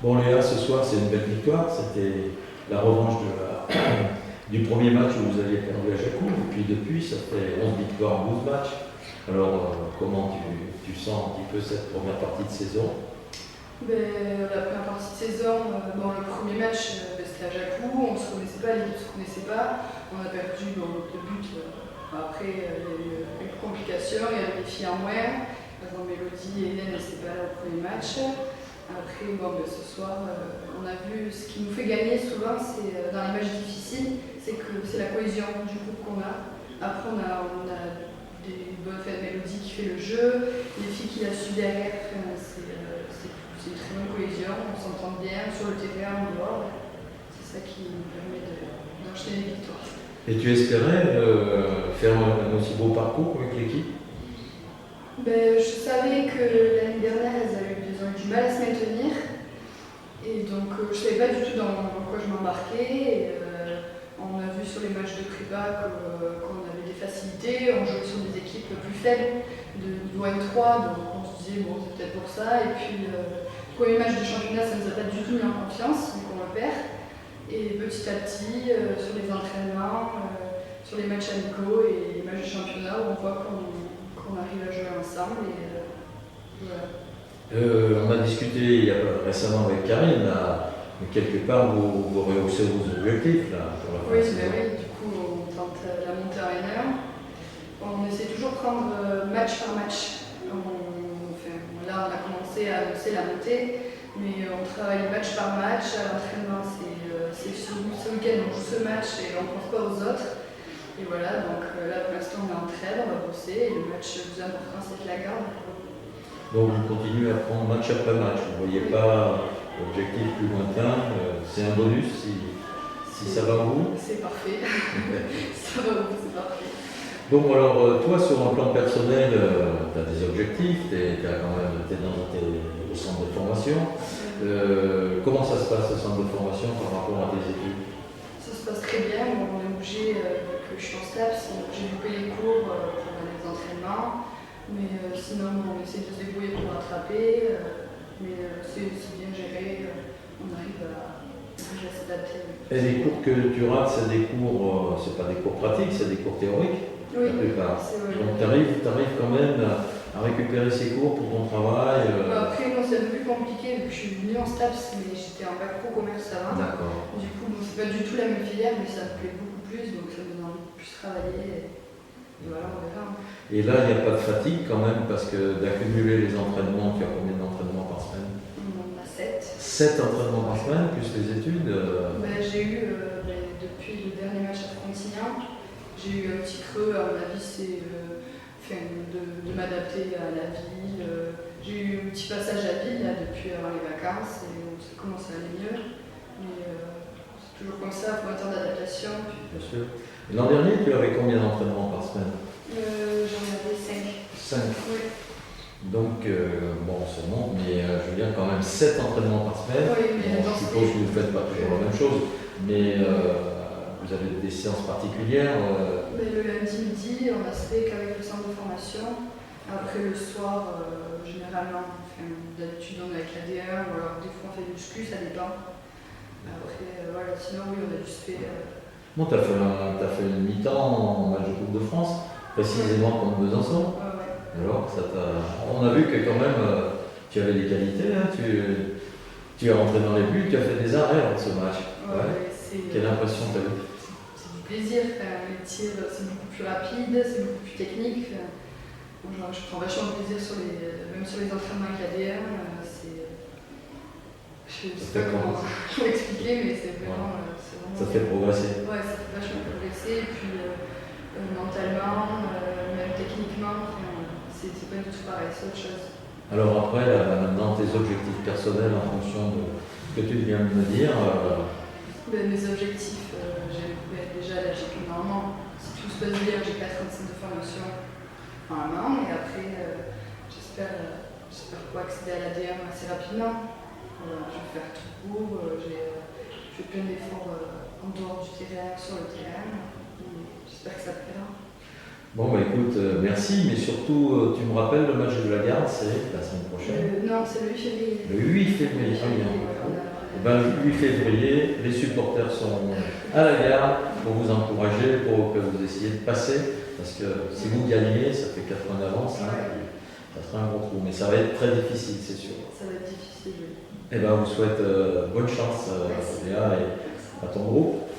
Bon Léa, ce soir c'est une belle victoire, c'était la revanche du premier match où vous aviez perdu à Jacou, et puis depuis ça fait 11 victoires en 12 matchs. Alors comment tu sens un petit peu cette première partie de saison? La première partie de saison, le premier match c'était à Jacou, on ne se connaissait pas, l'équipe ne se connaissait pas, on a perdu le but. Après il y a eu quelques complications, il y avait des filles en moins, par exemple Mélodie et Hélène n'étaient pas là au premier match. Après, ce soir, on a vu ce qui nous fait gagner souvent, c'est dans les matchs difficiles, c'est que c'est la cohésion du groupe qu'on a. Après, on a des bonnes mélodies qui fait le jeu, les filles qui la suivent derrière, c'est une très bonne cohésion, on s'entend bien sur le terrain, en dehors. C'est ça qui nous permet d'enchaîner les victoires. Et tu espérais faire un aussi beau parcours avec l'équipe? Je savais que l'année dernière, elles avaient eu du mal à se maintenir. Et donc, je ne savais pas du tout dans quoi je m'embarquais. On a vu sur les matchs de prépa qu'on avait des facilités. On jouait sur des équipes plus faibles, de niveau N3. Donc, on se disait, bon, c'est peut-être pour ça. Et puis, le premier match de championnat, ça ne nous a pas du tout mis en confiance, vu qu'on le perd. Et petit à petit, sur les entraînements, sur les matchs amicaux et les matchs de championnat, on voit qu'on arrive à jouer ensemble et voilà. On a discuté récemment avec Karine, là, mais quelque part vous rehaussez vos objectifs là, pour la fin de saison. Oui, du coup on tente la montée en N1. On essaie toujours de prendre match par match. Là on a commencé à annoncer la montée, mais on travaille match par match. À l'entraînement c'est ce week-end on joue ce match et on ne pense pas aux autres. Et voilà, donc là pour l'instant on est en trêve, on va bosser et le match le plus important c'est la garde. Donc vous continuez à prendre match après match, vous ne voyez pas l'objectif plus lointain, c'est un bonus si ça va en vous? C'est parfait, ça va en vous, c'est parfait. Bon alors toi sur un plan personnel, tu as des objectifs, tu es au centre de formation. Comment ça se passe au centre de formation par rapport à tes études? Ça se passe très bien, on est obligé, que je suis en STAPS, on est obligé de louper les cours pour les entraînements, mais sinon on essaie de se débrouiller pour rattraper, mais c'est bien géré, on arrive à s'adapter. Et les cours que tu rates, c'est des cours, c'est pas des cours pratiques, c'est des cours théoriques? Oui, la plupart. c'est vrai. Donc tu arrives quand même à récupérer ces cours pour ton travail. Après, non, c'est un peu plus compliqué, vu que je suis venue en STAPS, mais j'étais en bac pro commerce avant. D'accord. Du coup, c'est pas du tout la même filière, mais ça me plaît beaucoup plus, donc ça me donne envie de plus travailler. Et voilà, on verra. Et là, il n'y a pas de fatigue quand même, parce que d'accumuler les entraînements, tu as combien d'entraînements par semaine? On en a 7. 7 entraînements par semaine, plus les études J'ai eu, depuis le dernier match à Frontignan, j'ai eu un petit creux. À mon avis, c'est de m'adapter à la ville. J'ai eu un petit passage à ville là, depuis avant les vacances et ça commence à aller mieux. Mais c'est toujours comme ça, il faut un temps d'adaptation. Bien sûr. L'an dernier, tu avais combien d'entraînements par semaine? J'en avais 5. 5. Oui. Donc, ça monte, mais je veux dire quand même 7 entraînements par semaine. Oui, mais je suppose que vous ne faites pas toujours la même chose, mais vous avez des séances particulières. Le lundi midi, on a fait qu'avec le centre de formation. Après le soir, généralement, d'habitude on est avec la D1 ou alors des fois on fait du muscu, ça dépend. Après, voilà, sinon oui, on a juste fait. Bon, tu as fait une mi-temps en match de Coupe de France, précisément contre Besançon. Ouais. Alors, on a vu que quand même, tu avais des qualités, hein, tu es rentré dans les buts, tu as fait des arrêts dans ce match. Quelle impression tu as eu? C'est du plaisir, les tirs c'est beaucoup plus rapide, c'est beaucoup plus technique. Je prends vachement de plaisir même sur les entraînements avec l'ADN. Je ne sais pas comment expliquer, mais c'est vraiment. Ça te fait progresser. Ouais, ça fait vachement progresser. Et puis mentalement, même techniquement, c'est pas du tout pareil, c'est autre chose. Alors après, maintenant, tes objectifs personnels en fonction de ce que tu viens de me dire. Mes objectifs, déjà là, normalement, si tout se passe bien, j'ai 4 ans de formation en un an, et après, j'espère pouvoir accéder à l'ADM assez rapidement. Je vais faire tout court, j'ai fait plein d'efforts en dehors du terrain, sur le terrain, et j'espère que ça plaira. Bon, écoute, merci, mais surtout, tu me rappelles le match de la Garde, c'est la semaine prochaine? Non, c'est le 8 février. Le 8 février, On 28 février, les supporters sont à la gare pour vous encourager, pour que vous essayiez de passer. Parce que si vous gagnez, ça fait 4 points d'avance, hein, ça sera un gros trou. Mais ça va être très difficile, c'est sûr. Ça va être difficile, oui. Et ben, on vous souhaite bonne chance, Léa, et à ton groupe.